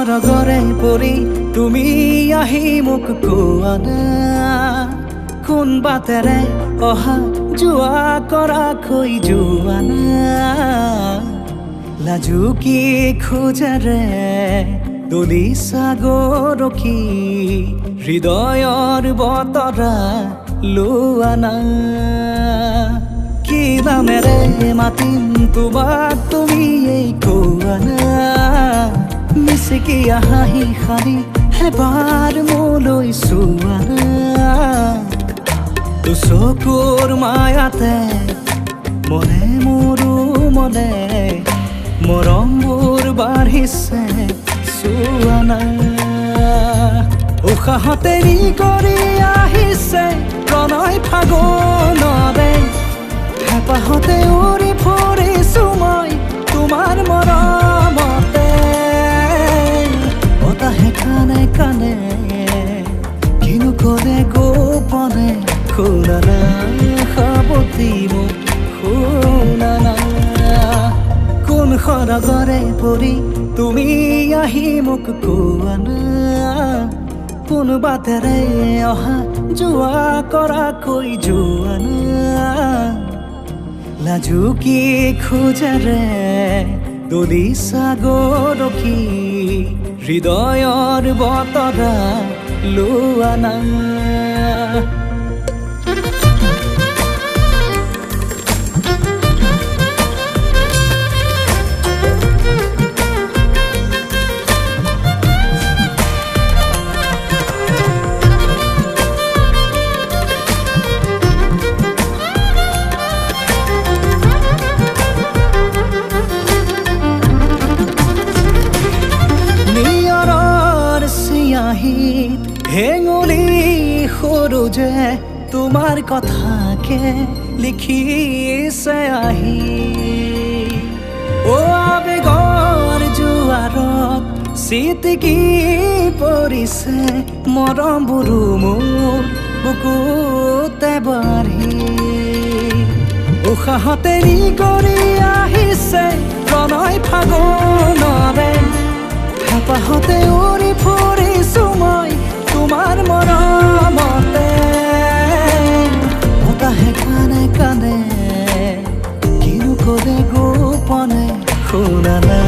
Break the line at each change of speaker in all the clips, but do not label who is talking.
সৰগৰে পৰি তুমি আহি মোক কোৱা না কোন বাটেৰে অহা যোৱা কৰাকৈ যোৱা না লাজুকী খোজেৰে দলি সাগৰকী হৃদয়ৰ বতৰা লোৱা না কি নামেৰে মাতিম তোমাক তুমি এই কোৱা না মিচিকি হাঁহি সাৰি এবাৰ মোলৈ চোৱা না চকুৰ মায়াতে মনে মোৰো মনে মৰমবোৰ বাঢ়িছে চোৱা না উশাহতে এৰি কৰি আহিছে প্ৰণয় ফাগুনৰে হেঁপাহতে উৰি ফুৰিছো মই তোমাৰ মৰমতে বতাহে কানে কানে কিনো ক'লে গোপনে শুনা না সাৱতি মোক শুনা না কোন সৰগৰে পৰি তুমি আহি মোক কোৱা না কোন বাটেৰে অহা যোৱা কৰাকৈ যোৱা না লাজুকী খোজেৰে দলি সাগৰকী হৃদয়ৰ বতৰা লোৱা না হেঙুলি সৰু যে তোমাৰ কথাকে লিখিছে আহি অ আবেগৰ জোৱাৰত চিটিকি পৰিছে মৰমবোৰো মোৰ বুকুতে বাঢ়ি উশাহতে এৰি কৰি আহিছে প্ৰণয় ফাগুনৰে হেঁপাহতে উৰি ফুৰিছো মই তোমাৰ মৰমতে বতাহে কানে কানে কিনো ক'লে গোপনে শুনা না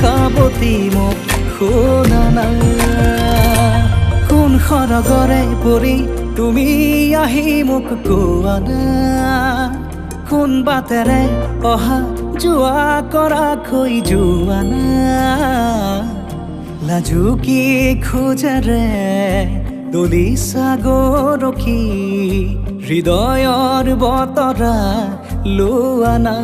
সাৱতি মোক শুনা না কোন সৰগৰে পৰি তুমি আহি মোক কোৱা না কোন বাটেৰে অহা যোৱা কৰাকৈ যোৱা না লাজুকী খোজেৰে দলি সাগৰকী হৃদয়ৰ বতৰা লোৱা না